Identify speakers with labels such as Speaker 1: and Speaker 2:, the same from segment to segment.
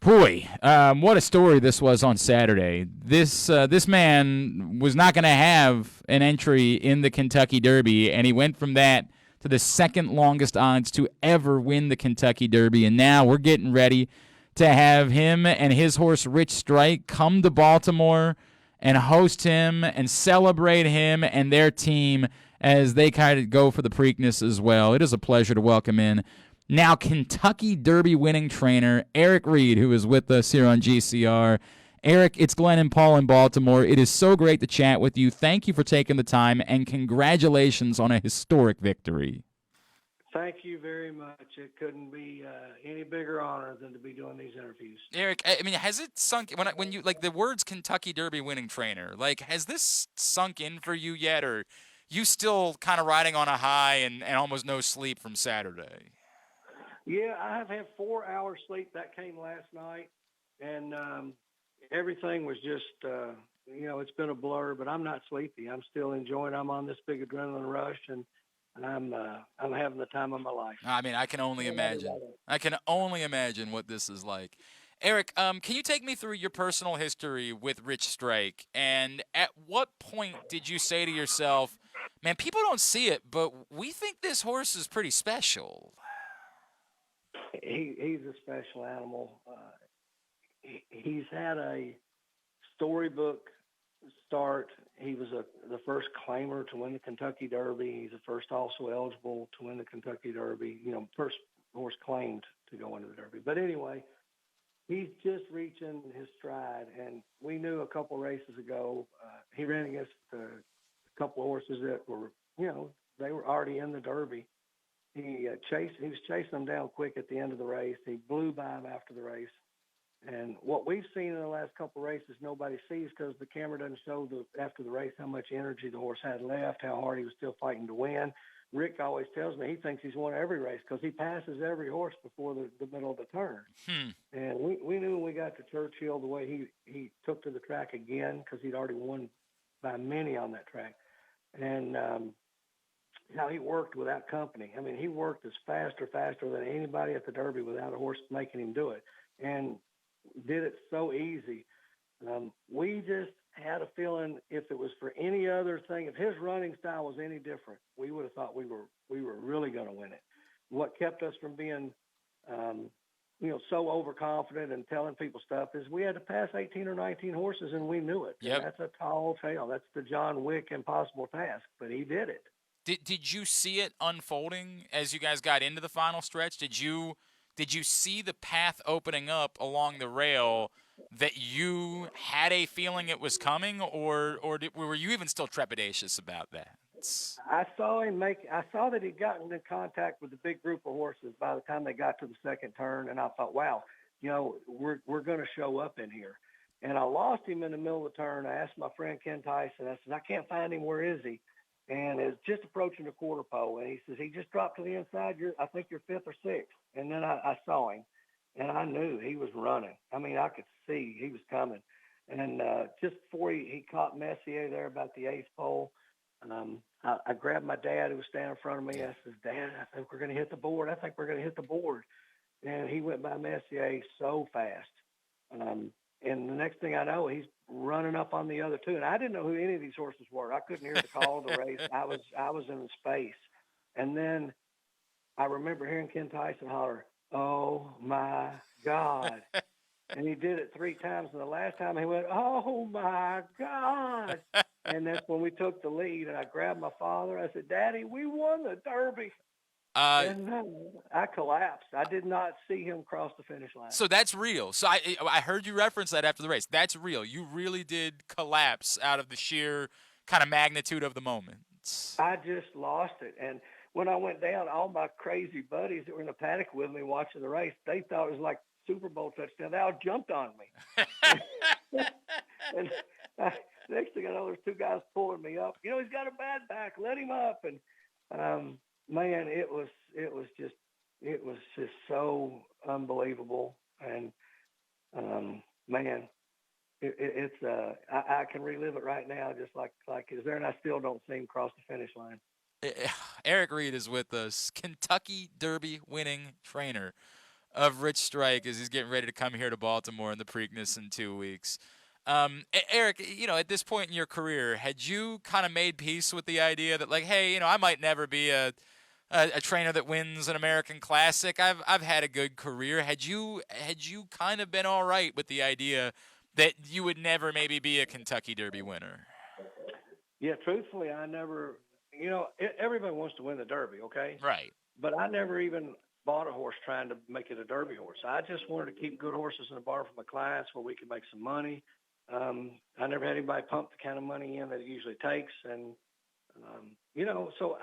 Speaker 1: Boy, what a story this was on Saturday. This man was not going to have an entry in the Kentucky Derby, and he went from that to the second longest odds to ever win the Kentucky Derby. And now we're getting ready to have him and his horse Rich Strike come to Baltimore and host him and celebrate him and their team as they kind of go for the Preakness as well. It is a pleasure to welcome in now Kentucky Derby winning trainer Eric Reed, who is with us here on GCR. Eric, it's Glenn and Paul in Baltimore. It is so great to chat with you. Thank you for taking the time, and congratulations on a historic victory.
Speaker 2: Thank you very much. It couldn't be any bigger honor than to be doing these interviews.
Speaker 1: Eric, I mean, has it sunk when you like the words Kentucky Derby winning trainer? Like, has this sunk in for you yet, or you still kind of riding on a high and almost no sleep from Saturday?
Speaker 2: Yeah, I have had 4 hours sleep. That came last night, and everything was just, it's been a blur. But I'm not sleepy. I'm still enjoying. I'm on this big adrenaline rush, and I'm having the time of my life.
Speaker 1: I mean, I can only imagine. I can only imagine what this is like. Eric, can you take me through your personal history with Rich Strike? And at what point did you say to yourself, man, people don't see it, but we think this horse is pretty special?
Speaker 2: He's a special animal. He's had a storybook start. He was the first claimer to win the Kentucky Derby. He's the first also eligible to win the Kentucky Derby. First horse claimed to go into the Derby. But anyway, he's just reaching his stride. And we knew a couple races ago he ran against a couple of horses that were, they were already in the Derby. He was chasing them down quick at the end of the race. He blew by him after the race. And what we've seen in the last couple of races, nobody sees because the camera doesn't show after the race how much energy the horse had left, how hard he was still fighting to win. Rick always tells me he thinks he's won every race because he passes every horse before the middle of the turn. And we knew when we got to Churchill the way he took to the track again because he'd already won by many on that track. And how he worked without company. I mean, he worked as faster than anybody at the Derby without a horse making him do it, and did it so easy. We just had a feeling if it was for any other thing, if his running style was any different, we would have thought we were really going to win it. What kept us from being, so overconfident and telling people stuff is we had to pass 18 or 19 horses, and we knew it.
Speaker 1: Yep.
Speaker 2: And that's a tall tale. That's the John Wick impossible task, but he did it.
Speaker 1: Did you see it unfolding as you guys got into the final stretch? Did you see the path opening up along the rail that you had a feeling it was coming, or were you even still trepidatious about that?
Speaker 2: I saw that he'd gotten in contact with a big group of horses by the time they got to the second turn, and I thought, wow, we're going to show up in here. And I lost him in the middle of the turn. I asked my friend Ken Tyson, I said, I can't find him. Where is he? And it's just approaching the quarter pole. And he says, he just dropped to the inside. I think you're fifth or sixth. And then I saw him, and I knew he was running. I mean, I could see he was coming. And just before he caught Messier there about the eighth pole, I grabbed my dad who was standing in front of me. I says, Dad, I think we're going to hit the board. And he went by Messier so fast. And the next thing I know, he's running up on the other two. And I didn't know who any of these horses were. I couldn't hear the call of the race. I was in space. And then I remember hearing Ken Tyson holler, "Oh, my God." And he did it 3 times. And the last time he went, "Oh, my God." And that's when we took the lead. And I grabbed my father. I said, "Daddy, we won the Derby." And I collapsed. I did not see him cross the finish line.
Speaker 1: So that's real. So I heard you reference that after the race. That's real. You really did collapse out of the sheer kind of magnitude of the moment.
Speaker 2: I just lost it. And when I went down, all my crazy buddies that were in the paddock with me watching the race, they thought it was like Super Bowl touchdown. They all jumped on me. And next thing I know, there's 2 guys pulling me up. He's got a bad back. Let him up. And man, it was just so unbelievable. And man, it's I can relive it right now, just like it's there, and I still don't see him cross the finish line.
Speaker 1: Eric Reed is with us, Kentucky Derby winning trainer. of Rich Strike as he's getting ready to come here to Baltimore in the Preakness in 2 weeks. Eric, at this point in your career, had you kind of made peace with the idea that, like, hey, I might never be a trainer that wins an American Classic. I've had a good career. Had you kind of been all right with the idea that you would never maybe be a Kentucky Derby winner?
Speaker 2: Yeah, truthfully, I never. Everybody wants to win the Derby, okay?
Speaker 1: Right.
Speaker 2: But I never even bought a horse trying to make it a Derby horse. I just wanted to keep good horses in the barn for my clients where we could make some money. I never had anybody pump the kind of money in that it usually takes, and so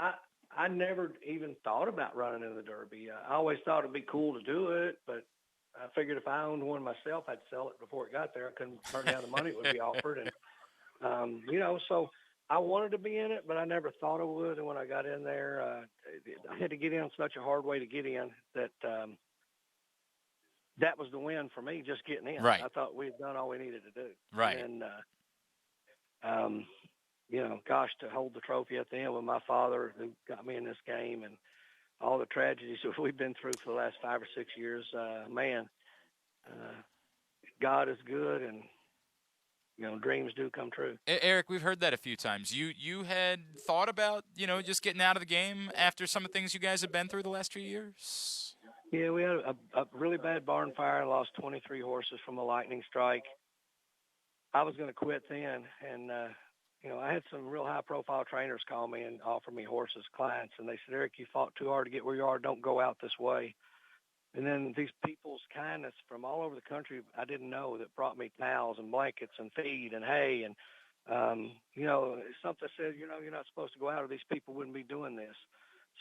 Speaker 2: I never even thought about running in the Derby. I always thought it'd be cool to do it, but I figured if I owned one myself, I'd sell it before it got there. I couldn't turn down the money it would be offered, and so I wanted to be in it, but I never thought I would. And when I got in there, I had to get in such a hard way to get in that that was the win for me, just getting in.
Speaker 1: Right.
Speaker 2: I thought we had done all we needed to do.
Speaker 1: Right.
Speaker 2: And, gosh, to hold the trophy at the end with my father who got me in this game and all the tragedies that we've been through for the last 5 or 6 years, God is good, and dreams do come true.
Speaker 1: Eric, we've heard that a few times. You had thought about, just getting out of the game after some of the things you guys have been through the last 2 years?
Speaker 2: Yeah, we had a really bad barn fire and lost 23 horses from a lightning strike. I was going to quit then, and I had some real high-profile trainers call me and offer me horses, clients, and they said, Eric, you fought too hard to get where you are. Don't go out this way. And then these people's kindness from all over the country I didn't know that brought me towels and blankets and feed and hay. And, something said, you're not supposed to go out or these people wouldn't be doing this.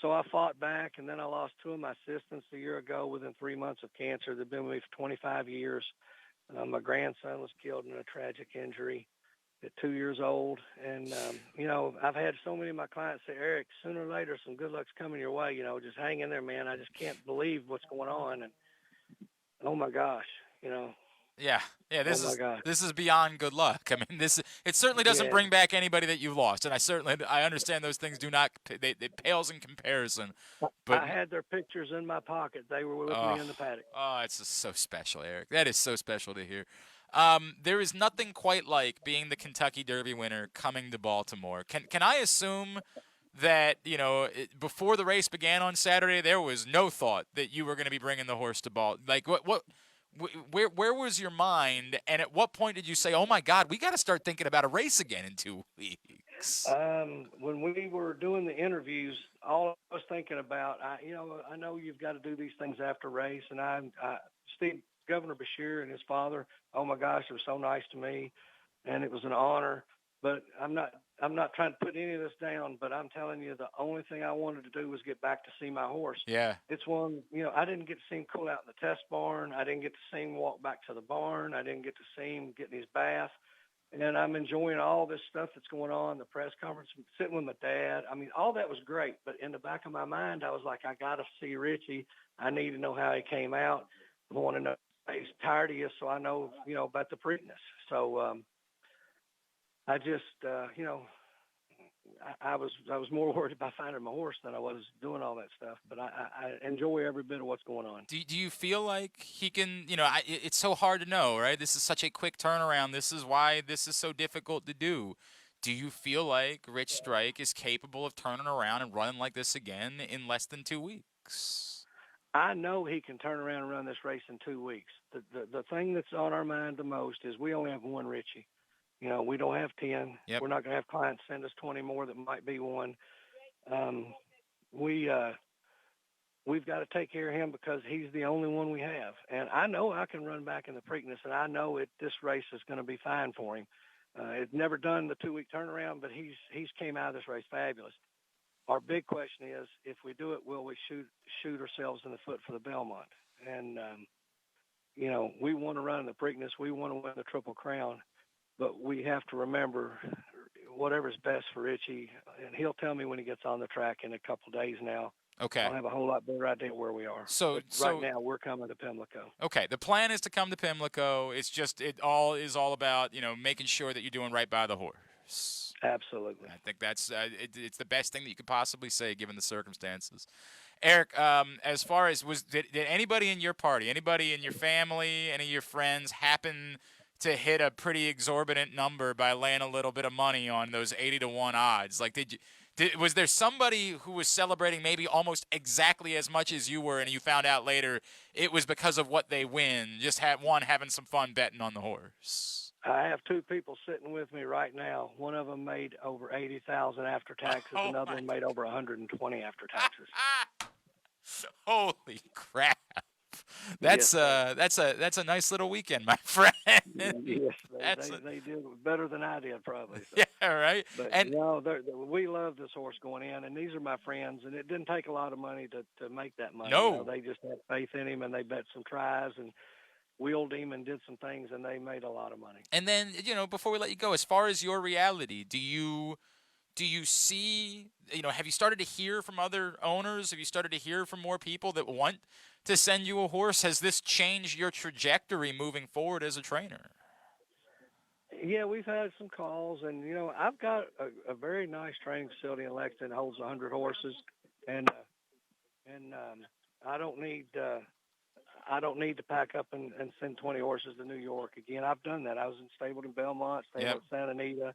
Speaker 2: So I fought back, and then I lost 2 of my assistants a year ago within 3 months of cancer. They've been with me for 25 years. My grandson was killed in a tragic injury at 2 years old. And, I've had so many of my clients say, Eric, sooner or later, some good luck's coming your way. Just hang in there, man. I just can't believe what's going on. And, oh, my gosh,
Speaker 1: Yeah,
Speaker 2: gosh.
Speaker 1: This is beyond good luck. I mean, it certainly doesn't bring back anybody that you've lost, and I understand those things do not they pales in comparison. But
Speaker 2: I had their pictures in my pocket. They were with me in the paddock.
Speaker 1: Oh, it's just so special, Eric. That is so special to hear. There is nothing quite like being the Kentucky Derby winner coming to Baltimore. Can I assume that before the race began on Saturday, there was no thought that you were going to be bringing the horse to Baltimore? Like what? Where was your mind, and at what point did you say, "Oh my God, we got to start thinking about a race again in 2 weeks"?
Speaker 2: When we were doing the interviews, all I was thinking about, I know you've got to do these things after race, and Governor Bashir and his father, oh my gosh, it was so nice to me, and it was an honor. But I'm not trying to put any of this down, but I'm telling you, the only thing I wanted to do was get back to see my horse.
Speaker 1: Yeah.
Speaker 2: It's one, I didn't get to see him cool out in the test barn. I didn't get to see him walk back to the barn. I didn't get to see him get in his bath. And I'm enjoying all this stuff that's going on, the press conference, sitting with my dad. I mean, all that was great. But in the back of my mind, I was like, I got to see Richie. I need to know how he came out. I want to know if he's tired of you so I know, about the Preakness. So, I just, I was more worried about finding my horse than I was doing all that stuff. But I enjoy every bit of what's going on.
Speaker 1: Do you feel like he can? It's so hard to know, right? This is such a quick turnaround. This is why this is so difficult to do. Do you feel like Rich Strike is capable of turning around and running like this again in less than 2 weeks?
Speaker 2: I know he can turn around and run this race in 2 weeks. The thing that's on our mind the most is we only have one Richie. We don't have 10.
Speaker 1: Yep.
Speaker 2: We're not going to have clients send us 20 more that might be one. We've got to take care of him because he's the only one we have. And I know I can run back in the Preakness, and I know this race is going to be fine for him. It's never done the 2-week turnaround, but he's came out of this race fabulous. Our big question is, if we do it, will we shoot ourselves in the foot for the Belmont? And, we want to run in the Preakness. We want to win the Triple Crown. But we have to remember whatever's best for Richie, and he'll tell me when he gets on the track in a couple of days now.
Speaker 1: Okay.
Speaker 2: I'll have a whole lot better idea where we are.
Speaker 1: So
Speaker 2: right now we're coming to Pimlico.
Speaker 1: Okay, the plan is to come to Pimlico. It's just it all about making sure that you're doing right by the horse.
Speaker 2: Absolutely.
Speaker 1: I think that's it's the best thing that you could possibly say given the circumstances. Eric, as far as did anybody in your party, anybody in your family, any of your friends happen to hit a pretty exorbitant number by laying a little bit of money on those 80-1 odds? Like, was there somebody who was celebrating maybe almost exactly as much as you were, and you found out later it was because of what they win, just having some fun betting on the horse?
Speaker 2: I have two people sitting with me right now. One of them made over 80,000 after taxes.
Speaker 1: Oh
Speaker 2: Another one made over 120 after taxes.
Speaker 1: Holy crap!
Speaker 2: Yes,
Speaker 1: That's a nice little weekend, my friend.
Speaker 2: yes, they did better than I did probably. So.
Speaker 1: Yeah, right.
Speaker 2: But
Speaker 1: And
Speaker 2: we love this horse going in, and these are my friends. And it didn't take a lot of money to make that money.
Speaker 1: no.
Speaker 2: You know, they just had faith in him, and they bet some tries and wheeled him and did some things, and they made a lot of money.
Speaker 1: And then, before we let you go, as far as your reality, do you see, have you started to hear from other owners? Have you started to hear from more people that want to send you a horse? Has this changed your trajectory moving forward as a trainer?
Speaker 2: Yeah, we've had some calls, and I've got a very nice training facility in Lexington that holds 100 horses, and I don't need to pack up and send 20 horses to New York again. I've done that. I was stabled in Belmont, stabled at Santa Anita,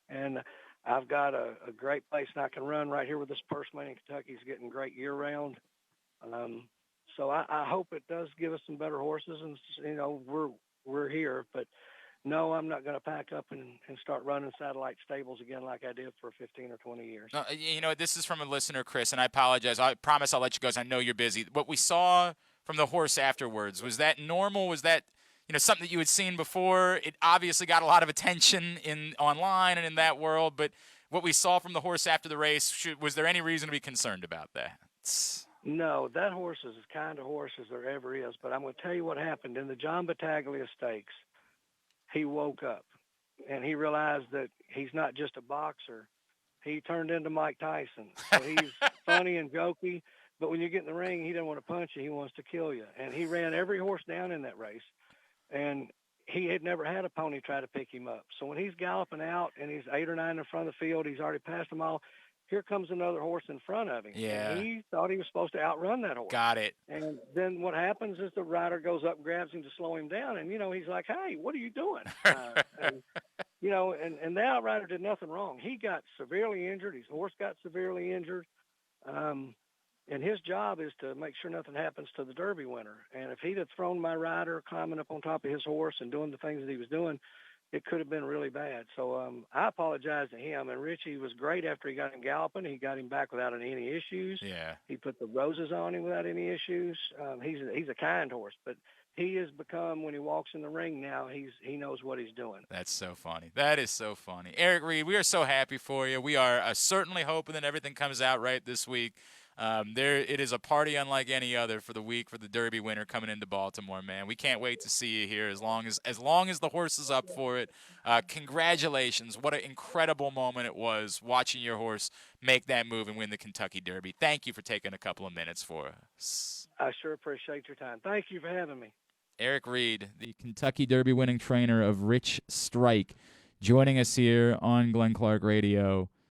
Speaker 2: and I've got a great place and I can run right here with this purse money in Kentucky. Is getting great year round. So I hope it does give us some better horses, and we're here. But no, I'm not going to pack up and start running satellite stables again like I did for 15 or 20 years.
Speaker 1: This is from a listener, Chris, and I apologize. I promise I'll let you go, 'cause I know you're busy. What we saw from the horse afterwards, was that normal? Was that something that you had seen before? It obviously got a lot of attention online and in that world, but what we saw from the horse after the race, was there any reason to be concerned about that?
Speaker 2: No, that horse is as kind a horse as there ever is. But I'm going to tell you what happened. In the John Battaglia Stakes, he woke up, and he realized that he's not just a boxer. He turned into Mike Tyson. So he's funny and jokey, but when you get in the ring, he doesn't want to punch you. He wants to kill you. And he ran every horse down in that race, and he had never had a pony try to pick him up. So when he's galloping out and he's 8 or 9 in front of the field, he's already passed them all. Here comes another horse in front of him.
Speaker 1: Yeah.
Speaker 2: And he thought he was supposed to outrun that horse.
Speaker 1: Got it.
Speaker 2: And then what happens is the rider goes up, grabs him to slow him down, and he's like, "Hey, what are you doing?" And the outrider did nothing wrong. He got severely injured. His horse got severely injured. And his job is to make sure nothing happens to the Derby winner. And if he'd have thrown my rider climbing up on top of his horse and doing the things that he was doing, it could have been really bad. So I apologize to him. And Richie was great after he got him galloping. He got him back without any issues.
Speaker 1: Yeah.
Speaker 2: He put the roses on him without any issues. He's a kind horse, but he has become, when he walks in the ring now, he knows what he's doing.
Speaker 1: That's so funny. That is so funny. Eric Reed, we are so happy for you. We are certainly hoping that everything comes out right this week. It is a party unlike any other for the week for the Derby winner coming into Baltimore, man. We can't wait to see you here as long as the horse is up for it. Congratulations. What an incredible moment it was watching your horse make that move and win the Kentucky Derby. Thank you for taking a couple of minutes for us.
Speaker 2: I sure appreciate your time. Thank you for having me.
Speaker 1: Eric Reed, the Kentucky Derby winning trainer of Rich Strike, joining us here on Glenn Clark Radio.